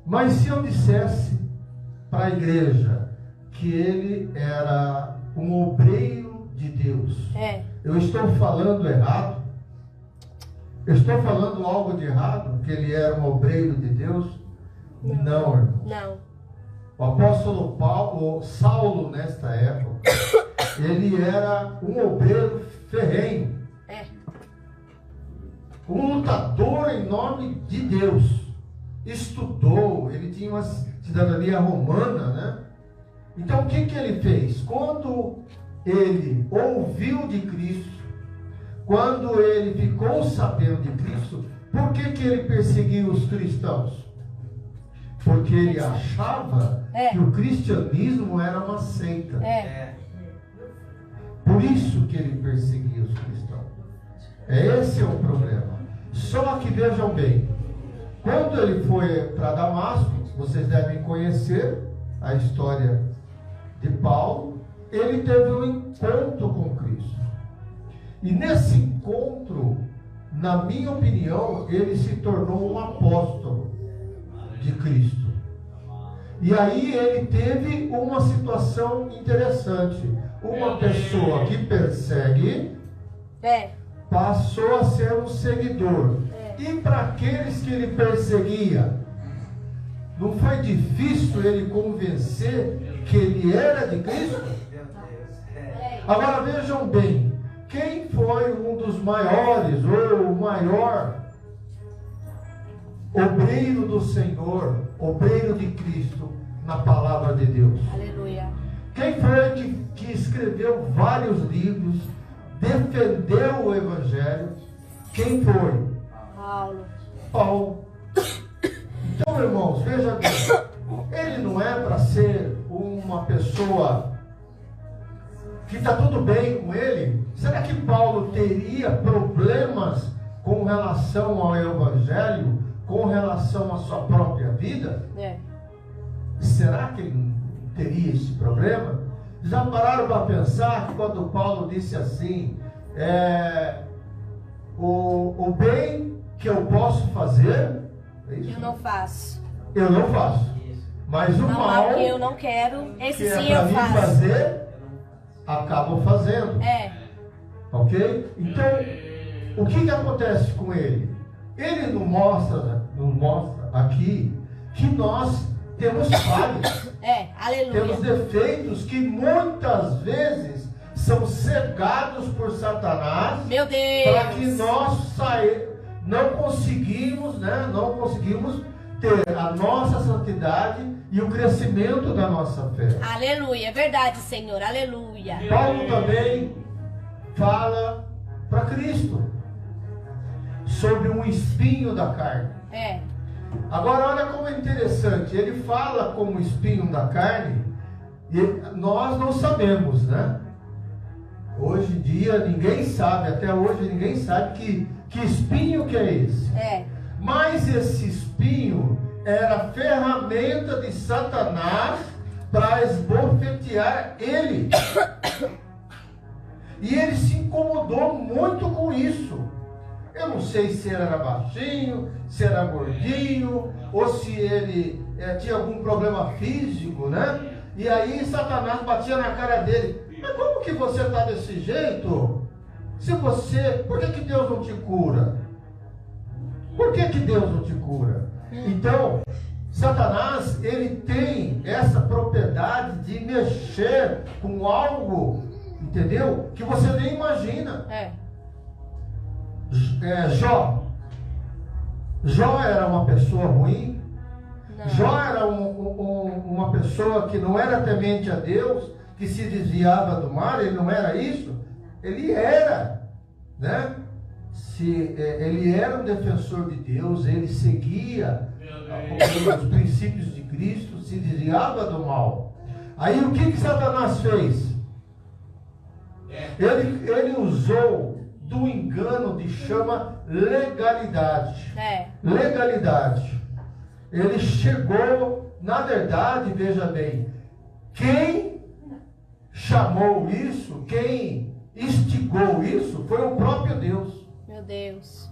Mas se eu dissesse para a igreja que ele era um obreiro de Deus, eu estou falando errado? Eu estou falando algo de errado? Que ele era um obreiro de Deus? Não, irmão. Não. O apóstolo Saulo, nesta época, ele era um obreiro ferrenho. Um lutador em nome de Deus. Estudou, ele tinha uma cidadania romana, né? Então o que ele fez? Quando ele ouviu de Cristo, quando ele ficou sabendo de Cristo, por que ele perseguiu os cristãos? Porque ele achava que o cristianismo era uma seita. Por isso que ele perseguia os cristãos. Esse é o problema. Só que vejam bem, quando ele foi para Damasco, vocês devem conhecer a história de Paulo, ele teve um encontro com Cristo. E nesse encontro, na minha opinião, ele se tornou um apóstolo de Cristo. E aí ele teve uma situação interessante. Uma pessoa que persegue passou a ser um seguidor. E para aqueles que ele perseguia, não foi difícil ele convencer que ele era de Cristo? Agora vejam bem, quem foi um dos maiores, ou o maior obreiro do Senhor, obreiro de Cristo, na palavra de Deus? Aleluia. Quem foi que escreveu vários livros, defendeu o Evangelho? Quem foi? Paulo. Então, irmãos, veja bem, ele não é para ser uma pessoa que está tudo bem com ele. Será que Paulo teria problemas com relação ao Evangelho, com relação à sua própria vida? Será que ele não teria esse problema? Já pararam para pensar que quando Paulo disse assim, o bem que eu posso fazer, eu não faço. Eu não faço. Mas o mal que eu não quero, esse que sim é eu para faço. fazer, acabo fazendo. Ok? Então, o que acontece com ele? Ele nos mostra aqui que nós temos falhas. Aleluia. Temos defeitos que muitas vezes são cegados por Satanás. Meu Deus. Para que nós não conseguimos ter a nossa santidade e o crescimento da nossa fé. Aleluia, é verdade, Senhor, aleluia. Paulo também fala para Cristo sobre um espinho da carne. Agora olha como é interessante, ele fala como espinho da carne e nós não sabemos, né? Hoje em dia ninguém sabe, até hoje ninguém sabe que espinho que é esse. Mas esse espinho era a ferramenta de Satanás para esbofetear ele. E ele se incomodou muito com isso. Eu não sei se ele era baixinho, se era gordinho, ou se ele tinha algum problema físico, né? E aí Satanás batia na cara dele. Mas como que você está desse jeito? Por que Deus não te cura? Por que Deus não te cura? Então, Satanás, ele tem essa propriedade de mexer com algo, entendeu? Que você nem imagina. Jó era uma pessoa ruim. Não. Jó era uma pessoa que não era temente a Deus, que se desviava do mal. Ele não era isso. Ele era, né? Ele era um defensor de Deus, ele seguia os princípios de Cristo, se desviava do mal. Aí o que Satanás fez? Ele usou do engano de chama legalidade. Legalidade. Ele chegou, na verdade, veja bem, quem chamou isso, quem instigou isso, foi o próprio Deus. Meu Deus.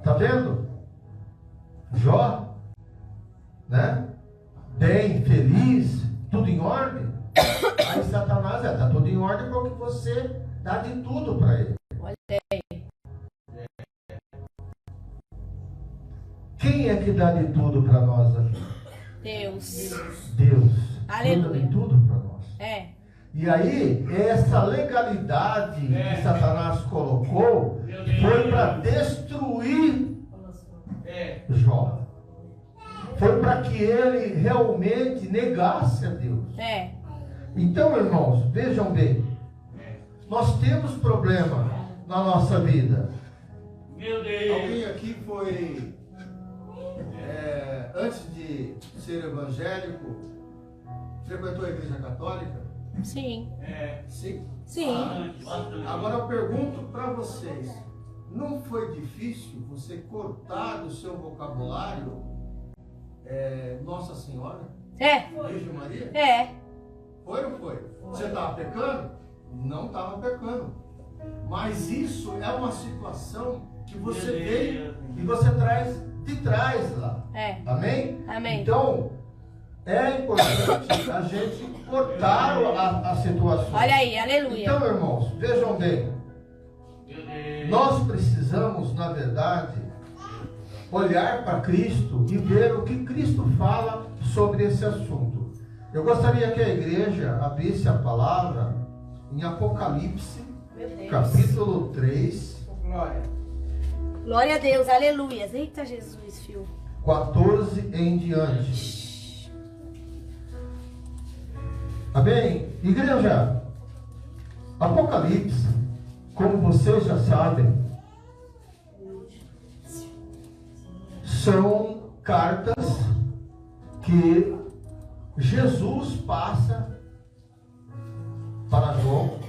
Tá vendo? Jó, né? Bem, feliz, tudo em ordem. Aí Satanás está tudo em ordem porque você dá de tudo para ele. Olha aí. Quem é que dá de tudo para nós aqui? Deus. Deus. Aleluia. Deus dá de tudo para nós. É. E aí, essa legalidade que Satanás colocou foi para destruir Jó. Foi para que ele realmente negasse a Deus. É. Então, irmãos, vejam bem. Nós temos problema na nossa vida. Meu Deus. Alguém aqui foi, antes de ser evangélico, frequentou a igreja católica? Sim. Sim? Sim. Agora eu pergunto para vocês, não foi difícil você cortar do seu vocabulário Nossa Senhora? Virgem Maria? Foi ou não foi? Você estava pecando? Não estava pecando. Mas isso é uma situação que você veio e você traz de trás lá. Amém? Amém. Então, é importante a gente cortar a situação. Olha aí, aleluia. Então, irmãos, vejam bem. Nós precisamos, na verdade, olhar para Cristo e ver o que Cristo fala sobre esse assunto. Eu gostaria que a igreja abrisse a palavra em Apocalipse, capítulo 3. Glória. Glória a Deus, aleluia. Eita Jesus, filho. 14 em diante. Amém? Igreja, Apocalipse, como vocês já sabem, são cartas que Jesus passa para João,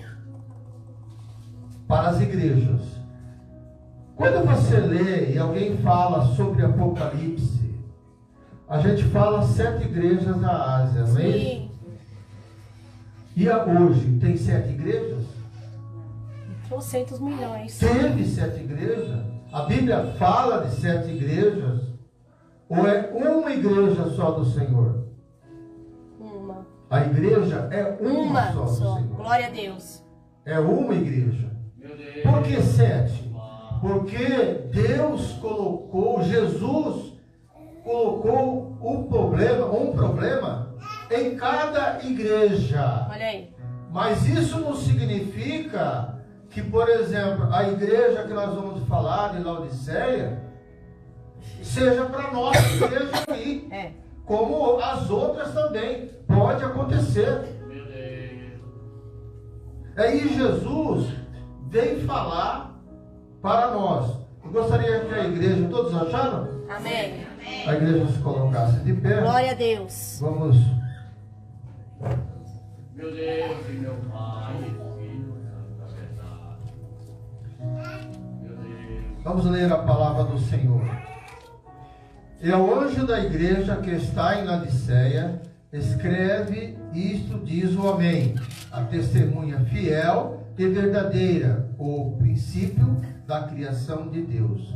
para as igrejas. Quando você lê e alguém fala sobre Apocalipse, a gente fala 7 igrejas da Ásia, não é isso? E hoje tem 7 igrejas? 300 milhões. Teve 7 igrejas? A Bíblia fala de 7 igrejas? Ou é uma igreja só do Senhor? Uma. A igreja é uma só do Senhor. Glória a Deus. É uma igreja. Por que 7? Porque Deus colocou, Jesus colocou um problema em cada igreja. Olha aí. Mas isso não significa que, por exemplo, a igreja que nós vamos falar de Laodiceia seja para nossa igreja aqui. Como as outras também. Pode acontecer. Aí Jesus veio falar para nós. Eu gostaria que a igreja, todos acharam? Amém. A igreja se colocasse de pé. Glória a Deus. Vamos. Meu Deus e meu Pai, Filho, Santa Verdade. Meu Deus. Vamos ler a palavra do Senhor. E ao anjo da igreja que está em Laodiceia, escreve isto, diz o Amém, a testemunha fiel e verdadeira, o princípio da criação de Deus.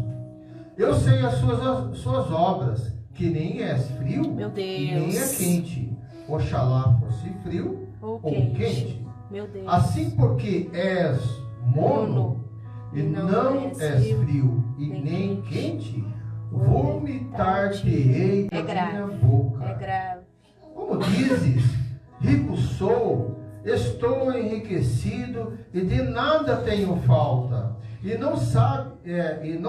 Eu sei as suas obras, que nem és frio, meu Deus, e nem é quente. Oxalá fosse frio ou quente. Meu Deus. Assim porque és mono e não és frio e nem quente, vomitar-te-ei da minha boca. É grave. Como dizes, rico sou, estou enriquecido e de nada tenho falta. E não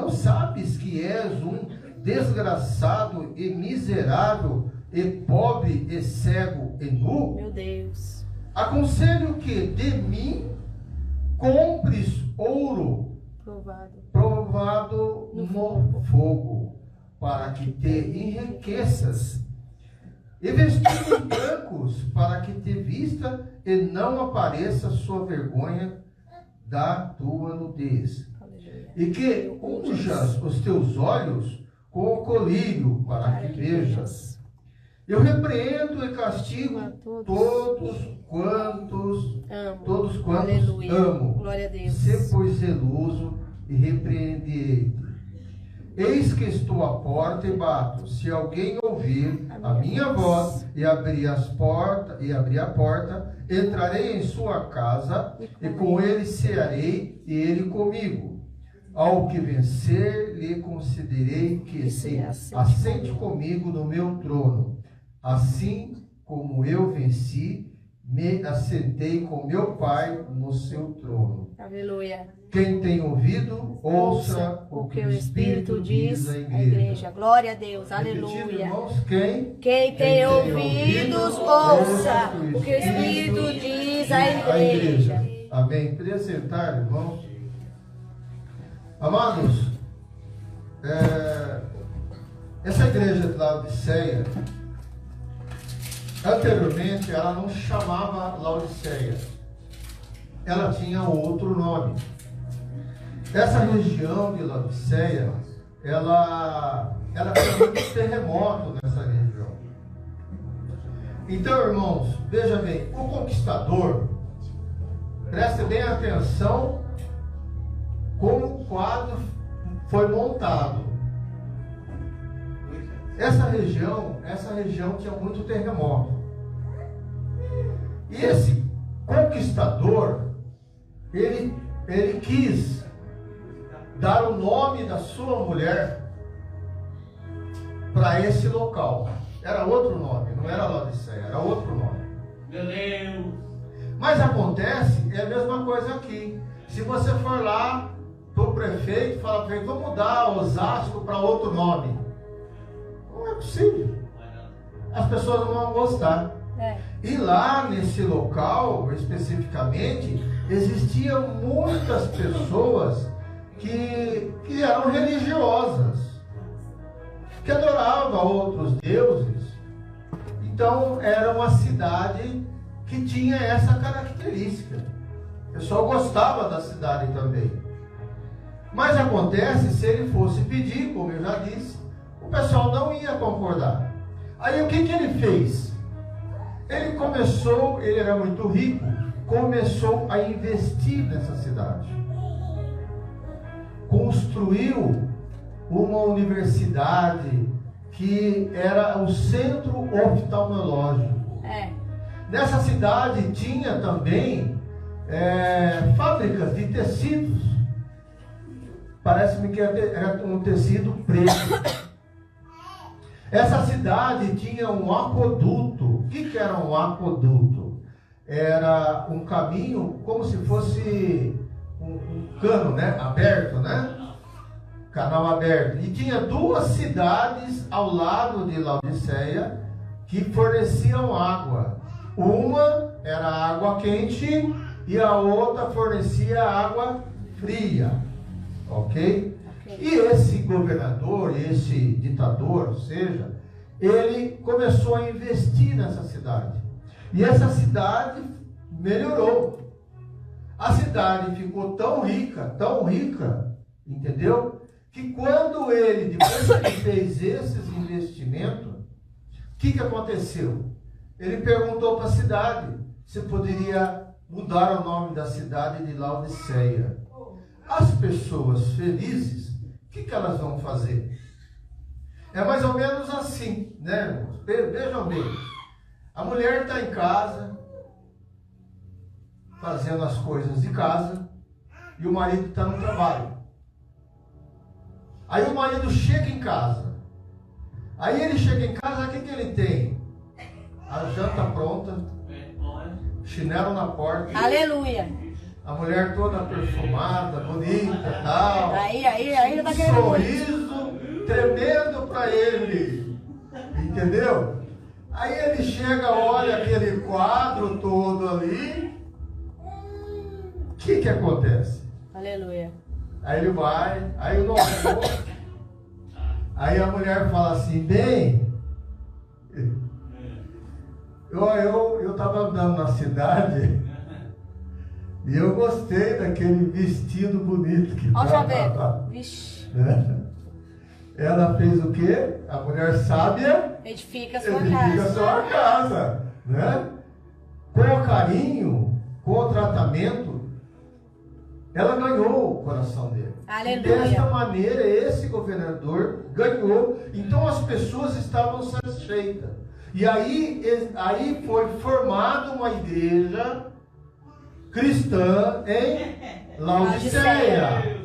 sabes que és um desgraçado e miserável e pobre e cego e nu? Meu Deus. Aconselho que de mim compres ouro provado no fogo, para que te enriqueças, e vestidos brancos, para que te vista e não apareça sua vergonha da tua nudez. E que unjas os teus olhos com o colírio, para que vejas. Eu repreendo e castigo todos quantos Aleluia. amo. Glória a Deus. Sê, pois, zeloso e repreende-te. Eis que estou à porta e bato. Se alguém ouvir a minha voz e abrir a porta, entrarei em sua casa e com ele cearei e ele comigo. Ao que vencer, lhe concederei que se assente comigo no meu trono. Assim como eu venci, me assentei com meu Pai no seu trono. Aleluia. Quem tem ouvido, ouça o que o Espírito diz à igreja. Glória a Deus. Repetindo, Aleluia. irmãos, quem tem ouvidos, ouça o que o Espírito diz à igreja. Amém. Podia sentar, irmãos. Amados, essa igreja de Laodiceia, anteriormente ela não se chamava Laodiceia, ela tinha outro nome. Essa região de Laodiceia, ela tinha muitos terremotos nessa região. Então, irmãos, veja bem, o conquistador, preste bem atenção como o quadro foi montado. Essa região tinha muito terremoto. E esse conquistador, ele quis dar o nome da sua mulher para esse local. Era outro nome, não era Laodiceia, era outro nome. Meu Deus! Mas acontece, é a mesma coisa aqui. Se você for lá para o prefeito, fala para ele, vou mudar Osasco para outro nome. Não é possível. As pessoas não vão gostar. E lá nesse local, especificamente, existiam muitas pessoas que eram religiosas, que adoravam outros deuses. Então era uma cidade que tinha essa característica. O pessoal gostava da cidade também. Mas acontece, se ele fosse pedir, como eu já disse, o pessoal não ia concordar. Aí o que ele fez? Ele era muito rico, começou a investir nessa cidade. Construiu uma universidade que era o centro oftalmológico. Nessa cidade tinha também fábricas de tecidos. Parece-me que era um tecido preto. Essa cidade tinha um aqueduto. O que era um aqueduto? Era um caminho como se fosse um cano, né? Aberto, né? Canal aberto. E tinha duas cidades ao lado de Laodiceia que forneciam água. Uma era água quente e a outra fornecia água fria. Ok? E esse governador, esse ditador, ou seja, ele começou a investir nessa cidade. E essa cidade melhorou. A cidade ficou tão rica, entendeu? Que quando depois que ele fez esses investimentos, o que aconteceu? Ele perguntou para a cidade se poderia mudar o nome da cidade de Laodiceia. As pessoas felizes, o que elas vão fazer? É mais ou menos assim, né, irmãos? Vejam bem. A mulher está em casa, fazendo as coisas de casa, e o marido está no trabalho. Aí o marido chega em casa. Aí ele chega em casa, o que ele tem? A janta pronta, chinelo na porta. Aleluia. A mulher toda perfumada, bonita, tal. Aí tá querendo sorriso tremendo para ele. Entendeu? Aí ele chega, olha aquele quadro todo ali. O que acontece? Aleluia. Aí ele vai, aí o nosso. Aí a mulher fala assim, bem, eu estava andando na cidade e eu gostei daquele vestido bonito que Olha o chaveiro. Vixe. Ela fez o quê? A mulher sábia edifica a sua casa, né? Com carinho, com tratamento, ela ganhou o coração dele. Aleluia. Desta maneira, esse governador ganhou. Então as pessoas estavam satisfeitas. E aí foi formada uma igreja cristã em Laodiceia.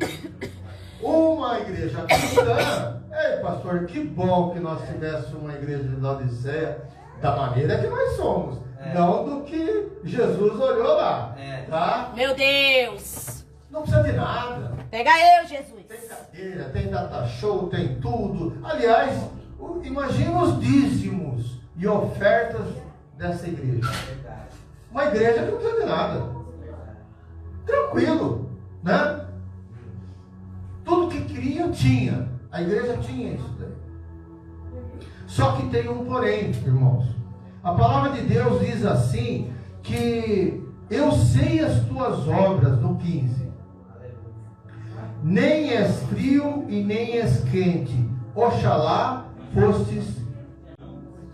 Uma igreja cristã. Ei, pastor, que bom que nós tivéssemos uma igreja de Laodiceia da maneira que nós somos. Não do que Jesus olhou lá. Tá? Meu Deus. Não precisa de nada. Pega eu, Jesus. Tem cadeira, tem data show, tem tudo. Aliás, imagina os dízimos e ofertas dessa igreja. Uma igreja que não precisa de nada. Tranquilo, né? Tudo que queria, tinha. A igreja tinha isso daí. Só que tem um porém, irmãos. A palavra de Deus diz assim, que eu sei as tuas obras, no 15. Nem és frio e nem és quente. Oxalá fostes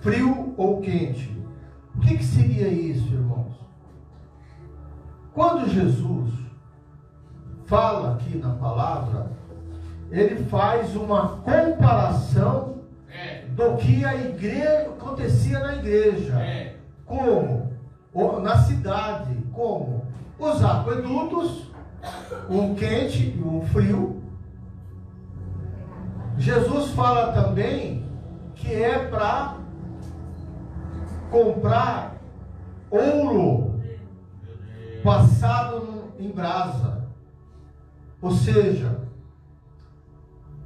frio ou quente. O que seria isso, irmãos? Quando Jesus fala aqui na palavra, ele faz uma comparação do que a igreja acontecia na igreja. Como? Na cidade. Como? Os aquedutos, um quente e um frio. Jesus fala também que é para comprar ouro passado em brasa. Ou seja,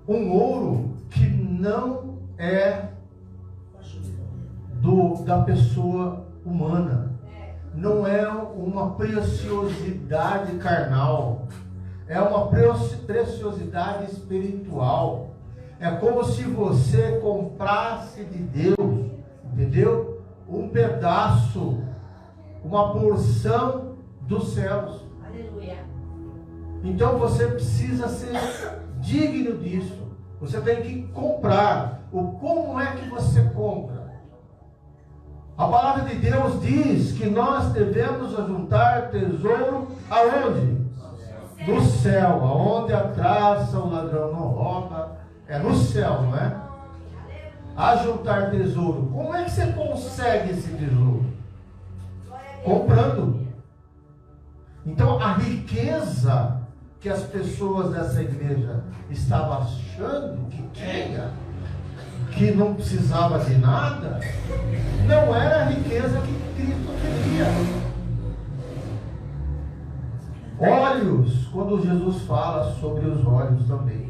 um ouro que não é da pessoa humana. Não é uma preciosidade carnal. É uma preciosidade espiritual. É como se você comprasse de Deus, entendeu? Um pedaço, uma porção dos céus. Aleluia. Então você precisa ser digno disso. Você tem que comprar. Como é que você compra? A palavra de Deus diz que nós devemos ajuntar tesouro aonde? No céu, aonde a traça, o ladrão não rouba. É no céu, não é? Ajuntar tesouro. Como é que você consegue esse tesouro? Comprando. Então a riqueza que as pessoas dessa igreja estavam achando que tinha, que não precisava de nada, não era a riqueza que Cristo queria. Olhos, quando Jesus fala sobre os olhos também.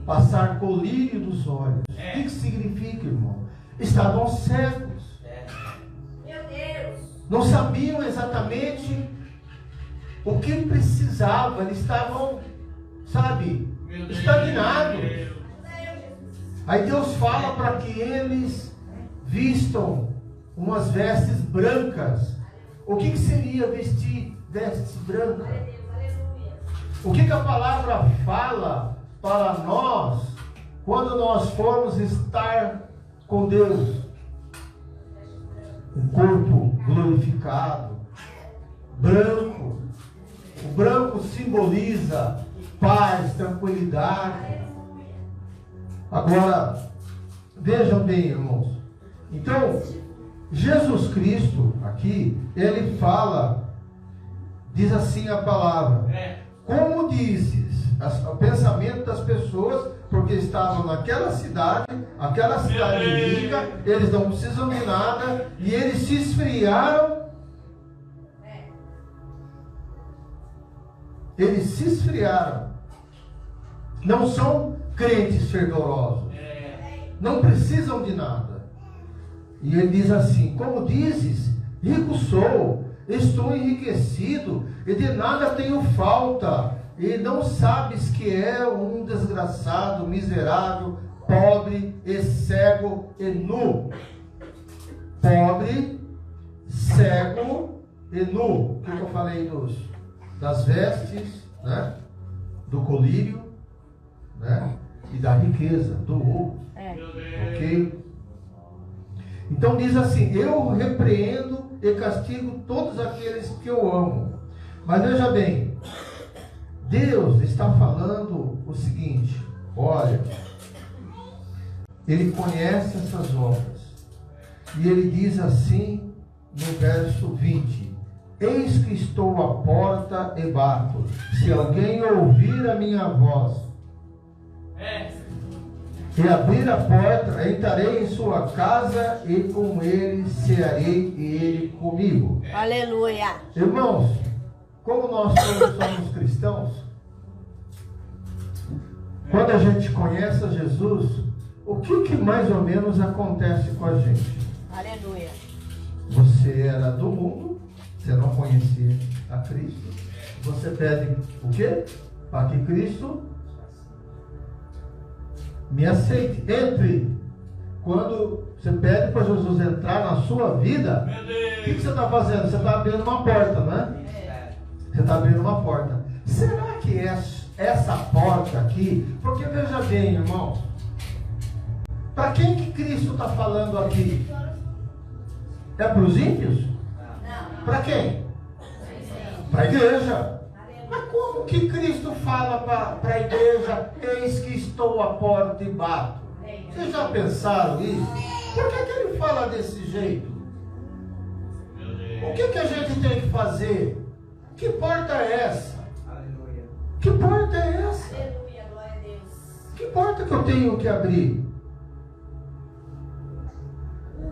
Passar colírio dos olhos. O que significa, irmão? Estavam cegos. Meu Deus. Não sabiam exatamente o que precisavam. Eles estavam, estagnados. Aí Deus fala para que eles vistam umas vestes brancas. O que seria vestir vestes brancas? O que a palavra fala para nós quando nós formos estar com Deus? Um corpo glorificado, branco. O branco simboliza paz, tranquilidade. Agora, vejam bem, irmãos. Então, Jesus Cristo, aqui, ele fala, diz assim a palavra: como dizes, o pensamento das pessoas, porque estavam naquela cidade inimiga, eles não precisam de nada, e eles se esfriaram. Eles se esfriaram. Não são crentes fervorosos. Não precisam de nada. E ele diz assim: como dizes, rico sou, estou enriquecido, e de nada tenho falta. E não sabes que é um desgraçado, miserável, pobre e cego e nu. Pobre, cego e nu. O que eu falei das vestes, né? Do colírio, né? E da riqueza, do ouro. Ok? Então diz assim: eu repreendo e castigo todos aqueles que eu amo. Mas veja bem, Deus está falando o seguinte: olha, Ele conhece essas obras. E Ele diz assim no verso 20: eis que estou à porta e bato. Se alguém ouvir a minha voz e abrir a porta, entrarei em sua casa e com ele cearei e ele comigo. Aleluia. Irmãos, como nós somos cristãos, quando a gente conhece a Jesus, o que mais ou menos acontece com a gente? Aleluia. Você era do mundo, você não conhecia a Cristo. Você pede o quê? Para que Cristo me aceite. Entre. Quando você pede para Jesus entrar na sua vida, o que você está fazendo? Você está abrindo uma porta, não é? Você está abrindo uma porta. Será que essa porta aqui... Porque veja bem, irmão, para quem que Cristo está falando aqui? É para os ímpios? Para quem? Para a igreja. Mas como que Cristo fala para a igreja: eis que estou à porta e bato? Vocês já pensaram isso? Por que Ele fala desse jeito? O que a gente tem que fazer? Que porta é essa? Que porta é essa? Que porta que eu tenho que abrir?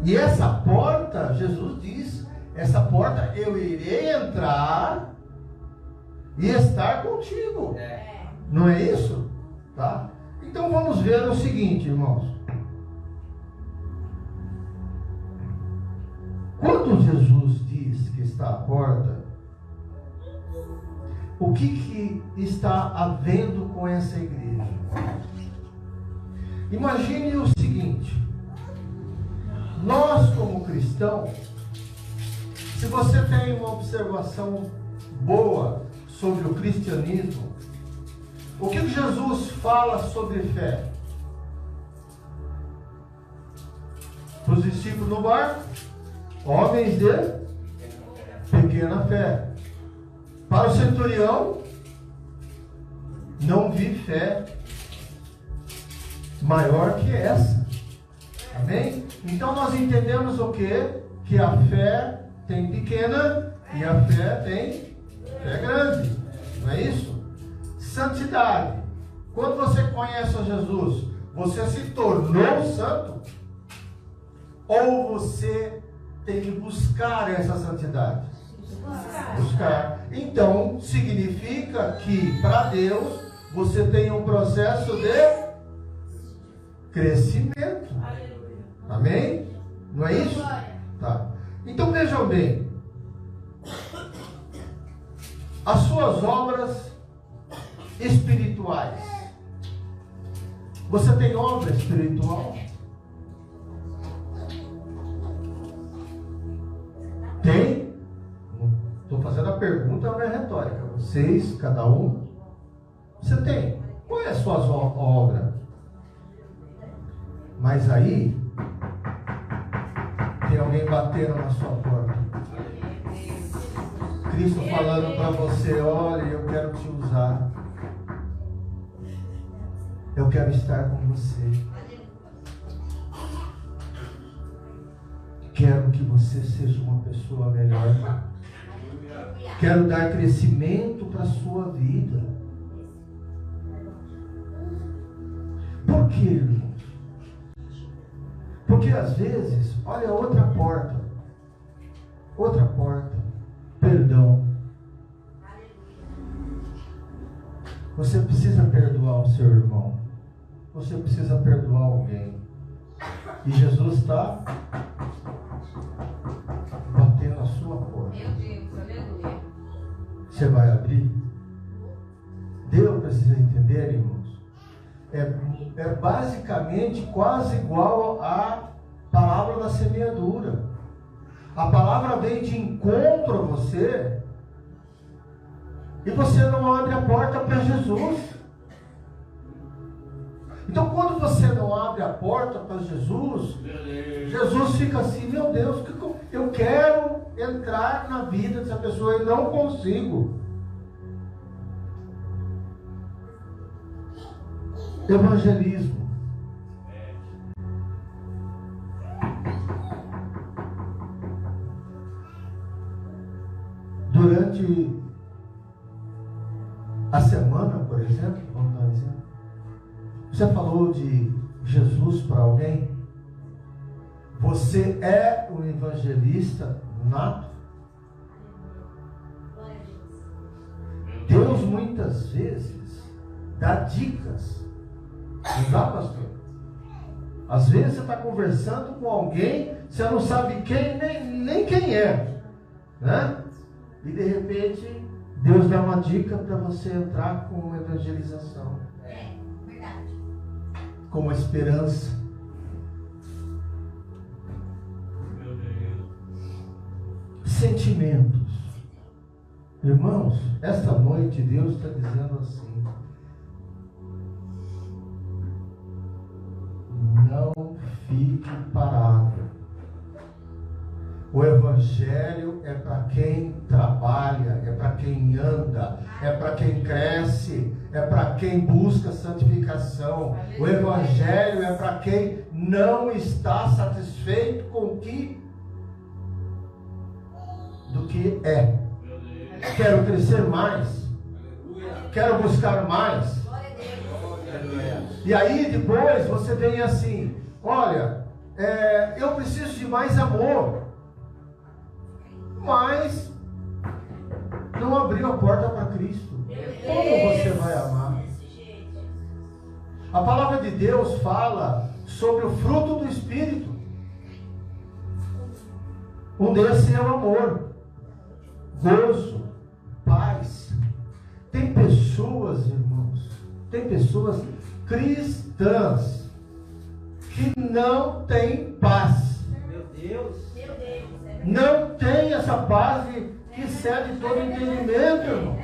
E essa porta, Jesus diz, essa porta eu irei entrar e estar contigo. Não é isso? Tá? Então vamos ver o seguinte, irmãos. Quando Jesus diz que está à porta, o que está havendo com essa igreja? Imagine o seguinte: nós como cristãos, se você tem uma observação boa sobre o cristianismo, o que Jesus fala sobre fé? Para os discípulos no barco, homens de pequena fé. Para o centurião, não vi fé maior que essa. Amém? Então nós entendemos o quê? Que a fé tem pequena e a fé tem fé grande. Não é isso? Santidade. Quando você conhece a Jesus, você se tornou santo? Ou você tem que buscar essa santidade? Buscar. Então, significa que para Deus você tem um processo de crescimento. Amém? Não é isso? Tá. Então vejam bem. As suas obras espirituais. Você tem obra espiritual? Tem? Estou fazendo a pergunta, não é retórica. Vocês, cada um, você tem. Qual é a sua obra? Mas aí tem alguém batendo na sua porta. Cristo falando para você: olha, eu quero te usar. Eu quero estar com você. Quero que você seja uma pessoa melhor. Quero dar crescimento para a sua vida. Por quê, irmãos? Porque às vezes, olha, outra porta, perdão. Você precisa perdoar o seu irmão. Você precisa perdoar alguém. E Jesus está batendo a sua porta. Meu Deus, aleluia. Você vai abrir? Deus precisa entender, irmãos. É basicamente quase igual à palavra da semeadura. A palavra vem de encontro a você e você não abre a porta para Jesus. Então, quando você não abre a porta para Jesus, Jesus fica assim: meu Deus, eu quero entrar na vida dessa pessoa e não consigo. Evangelismo. Durante a semana, por exemplo, vamos dar um exemplo. Você falou de Jesus para alguém? Você é um evangelista nato? Deus muitas vezes dá dicas. Não dá, pastor? Às vezes você está conversando com alguém, você não sabe quem, nem quem é, né? E de repente Deus dá uma dica para você entrar com uma evangelização. É, verdade. Com uma esperança. Meu Deus. Sentimentos. Irmãos, esta noite Deus está dizendo assim: não fique parado. O Evangelho é para quem trabalha, é para quem anda, é para quem cresce, é para quem busca santificação. O Evangelho é para quem não está satisfeito com o que do que é. Quero crescer mais, quero buscar mais. E aí depois você vem assim: olha, eu preciso de mais amor, mas não abriu a porta para Cristo. Como você vai amar? A palavra de Deus fala sobre o fruto do Espírito. Um desses é o amor, gozo, paz. Tem pessoas, irmãos, tem pessoas cristãs que não têm paz. Meu Deus. Não tem essa paz que excede todo entendimento, irmão.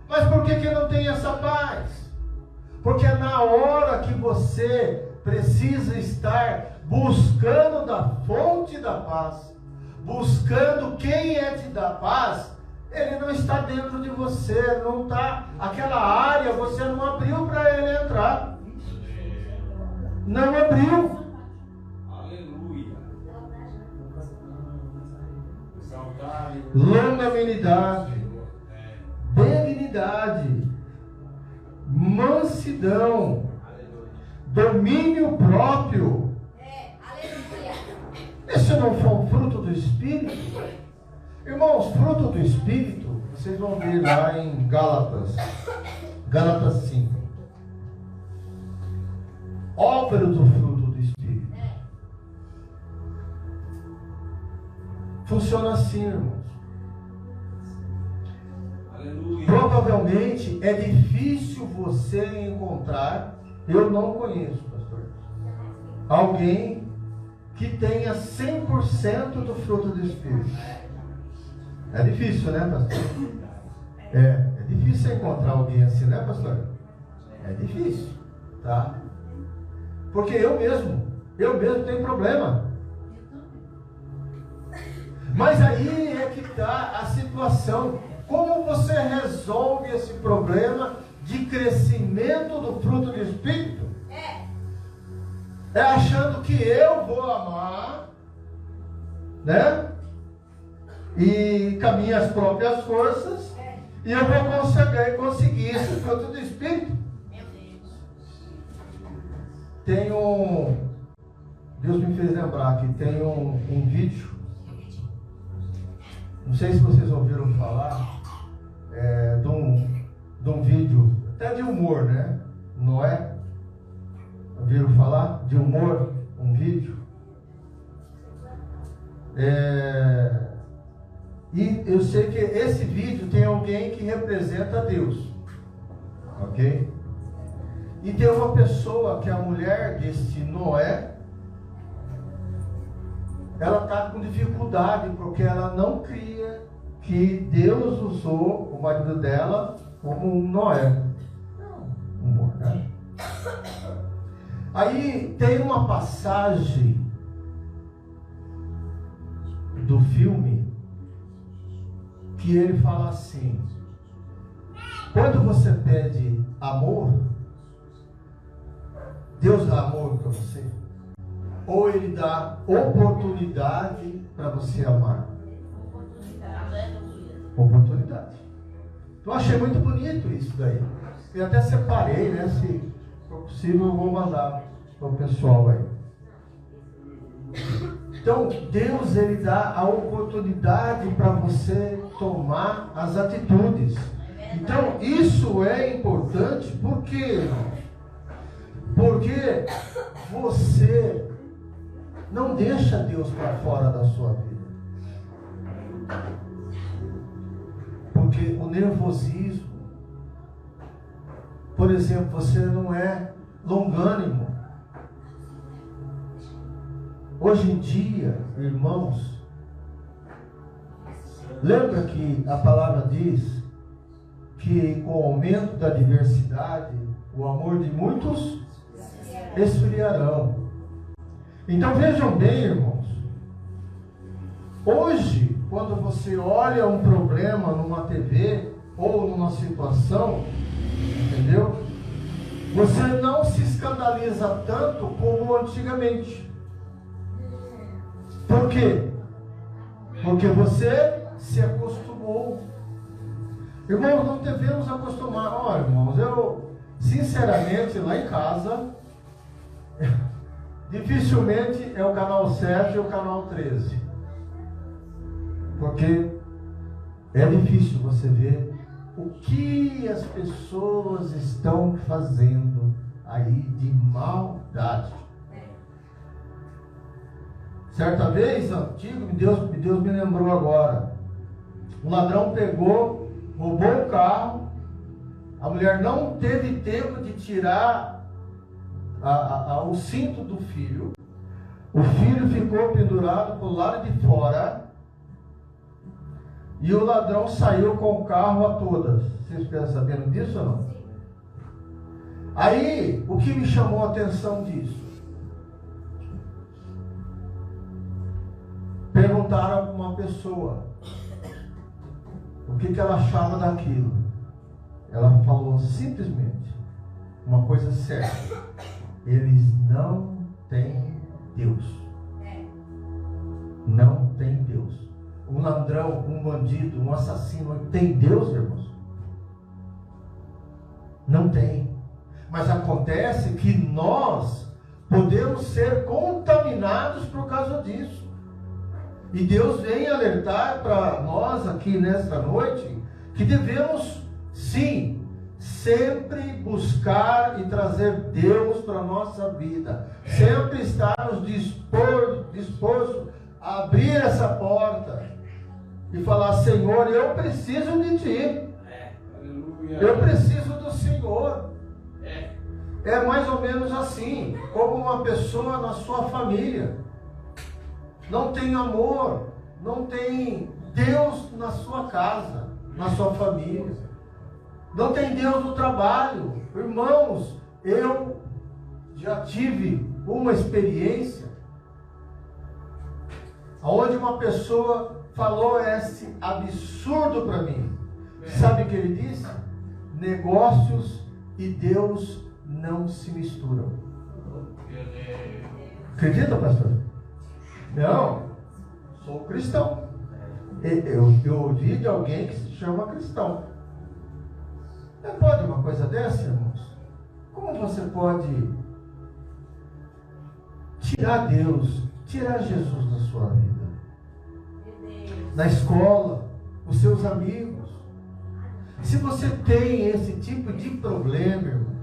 Mas por que não tem essa paz? Porque na hora que você precisa estar buscando da fonte da paz, buscando quem é te dar paz, ele não está dentro de você, não está, aquela área você não abriu para ele entrar. Não abriu. Aleluia. Longanimidade, benignidade, mansidão, domínio próprio. Esse não foi um fruto do Espírito? Irmãos, fruto do Espírito, vocês vão ver lá em Gálatas 5. Obra do fruto do Espírito. Funciona assim, irmãos. Aleluia. Provavelmente é difícil você encontrar, eu não conheço, pastor, alguém que tenha 100% do fruto do Espírito. É difícil, né, pastor? É difícil encontrar alguém assim, né, pastor? É difícil, tá? Porque eu mesmo tenho problema. Mas aí é que está a situação. Como você resolve esse problema de crescimento do fruto do Espírito? É achando que eu vou amar, né? E com as minhas próprias forças, e eu vou conseguir esse fruto do Espírito. Tem Deus me fez lembrar que tem um vídeo, não sei se vocês ouviram falar, de um vídeo, até de humor, né? Não é? Ouviram falar de humor? Um vídeo? E eu sei que esse vídeo tem alguém que representa Deus. Ok? E tem uma pessoa que é a mulher desse Noé. Ela está com dificuldade porque ela não cria que Deus usou o marido dela como um Noé. Não, né? Aí tem uma passagem do filme que ele fala assim: quando você pede amor, Deus dá amor para você? Ou Ele dá oportunidade para você amar? Oportunidade. Eu achei muito bonito isso daí. Eu até separei, né? Se for possível, eu vou mandar para o pessoal aí. Então, Deus, Ele dá a oportunidade para você tomar as atitudes. Então, isso é importante. Por quê, irmão? Porque você não deixa Deus para fora da sua vida. Porque o nervosismo, por exemplo, você não é longânimo. Hoje em dia, irmãos, lembra que a palavra diz que com o aumento da diversidade, o amor de muitos esfriarão. Então vejam bem, irmãos, hoje, quando você olha um problema numa TV ou numa situação, entendeu? Você não se escandaliza tanto como antigamente. Por quê? Porque você se acostumou. Irmãos, não devemos acostumar. Olha, irmãos, eu, sinceramente, lá em casa, dificilmente é o canal 7 e o canal 13. Porque é difícil você ver o que as pessoas estão fazendo aí de maldade. Certa vez, antigo, Deus me lembrou agora. Um ladrão pegou, roubou o carro. A mulher não teve tempo de tirar o cinto do filho. O filho ficou pendurado pro lado de fora. E o ladrão saiu com o carro a todas. Vocês ficam sabendo disso ou não? Aí, o que me chamou a atenção disso? Perguntaram a uma pessoa o que ela achava daquilo. Ela falou simplesmente uma coisa certa: eles não têm Deus. Não tem Deus. Um ladrão, um bandido, um assassino, tem Deus, irmãos? Não tem. Mas acontece que nós podemos ser contaminados por causa disso. E Deus vem alertar para nós aqui nesta noite que devemos, sim, sempre buscar e trazer Deus para a nossa vida. Sempre estarmos dispostos a abrir essa porta e falar: Senhor, eu preciso de Ti. Eu preciso do Senhor. É mais ou menos assim, como uma pessoa na sua família não tem amor, não tem Deus na sua casa, na sua família, não tem Deus no trabalho. Irmãos, eu já tive uma experiência onde uma pessoa falou esse absurdo para mim. Sabe o que ele disse? Negócios e Deus não se misturam. Acredita, pastor? Não, sou cristão. Eu ouvi de alguém que se chama cristão. Não pode uma coisa dessa, irmãos? Como você pode tirar Deus, tirar Jesus da sua vida? Na escola, os seus amigos. Se você tem esse tipo de problema, irmãos,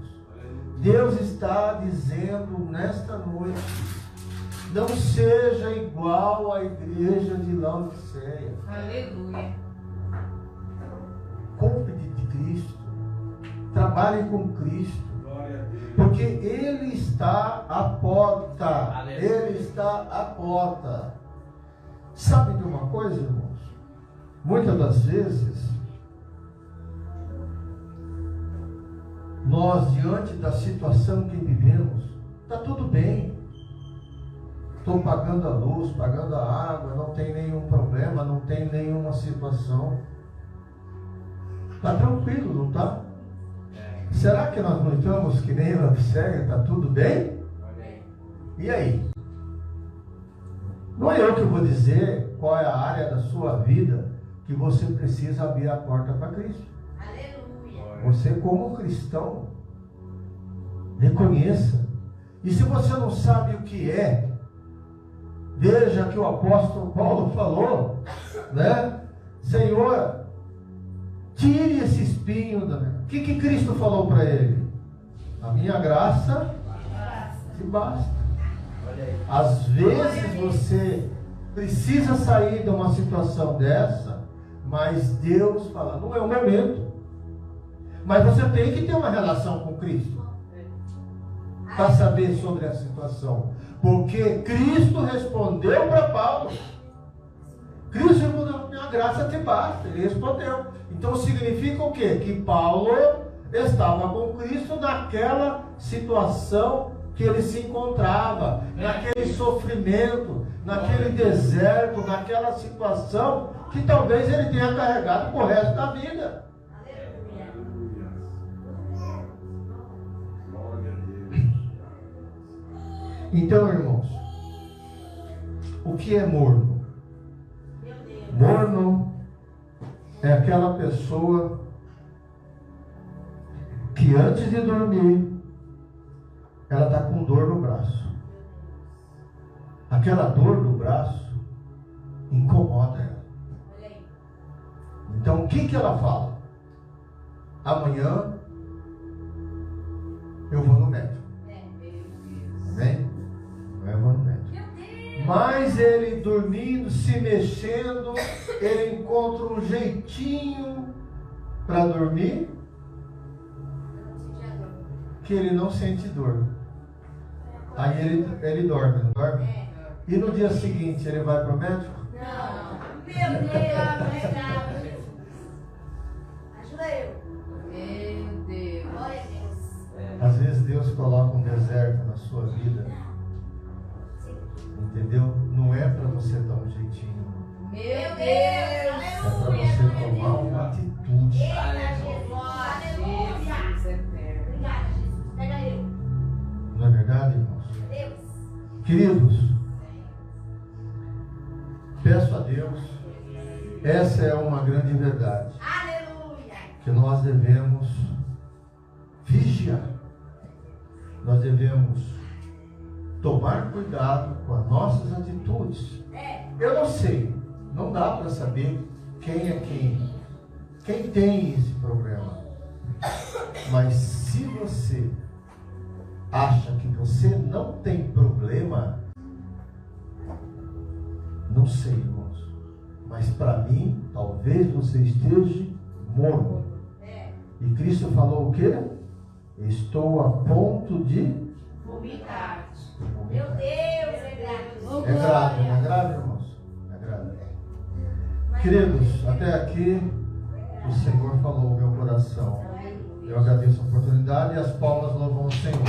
Deus está dizendo nesta noite: não seja igual à igreja de Laodiceia. Aleluia. Compre de Cristo. Trabalhe com Cristo. Porque Ele está à porta. Ele está à porta. Sabe de uma coisa, irmãos? Muitas das vezes, nós, diante da situação que vivemos, está tudo bem. Estou pagando a luz, pagando a água, não tem nenhum problema, não tem nenhuma situação. Está tranquilo, não está? Será que nós não estamos que nem Laodiceia? Está tudo bem? E aí? Não é eu que vou dizer qual é a área da sua vida que você precisa abrir a porta para Cristo. Aleluia. Você, como cristão, reconheça. E se você não sabe o que é, veja que o apóstolo Paulo falou, né? Senhor, tire esse espinho da minha... O que Cristo falou para ele? A minha graça te basta. Às vezes você precisa sair de uma situação dessa, mas Deus fala, não é o momento. Mas você tem que ter uma relação com Cristo para saber sobre a situação. Porque Cristo respondeu para Paulo. Cristo respondeu, minha graça te basta. Ele respondeu. Então significa o quê? Que Paulo estava com Cristo naquela situação que ele se encontrava, naquele sofrimento, naquele deserto, naquela situação que talvez ele tenha carregado pro resto da vida. Então, irmãos, o que é morno? Morno é aquela pessoa que antes de dormir ela está com dor no braço. Aquela dor no braço incomoda ela. Então o que ela fala? Amanhã eu vou no médico. Amém? Eu vou no médico. Mas ele dormindo, se mexendo, ele encontra um jeitinho para dormir que ele não sente dor. Aí ele dorme, não dorme? E no dia seguinte ele vai para o médico? Não. Meu Deus, ajuda eu. Meu Deus. Glória a Deus. Às vezes Deus coloca um deserto na sua vida. Entendeu? Não é para você dar um jeitinho. Meu Deus. É para você tomar uma atitude. Não é verdade, irmãos? Queridos, peço a Deus, essa é uma grande verdade. Aleluia. Que nós devemos vigiar. Nós devemos tomar cuidado com as nossas atitudes. Eu não sei, não dá para saber quem é quem tem esse problema. Mas se você acha que você não tem problema, não sei, irmãos, mas para mim, talvez você esteja morno. E Cristo falou o quê? Estou a ponto de vomitar. Meu Deus, é grave. É grave, não é grave, irmãos? É grave. Queridos, até aqui o Senhor falou o meu coração. Eu agradeço a oportunidade e as palmas louvam o Senhor.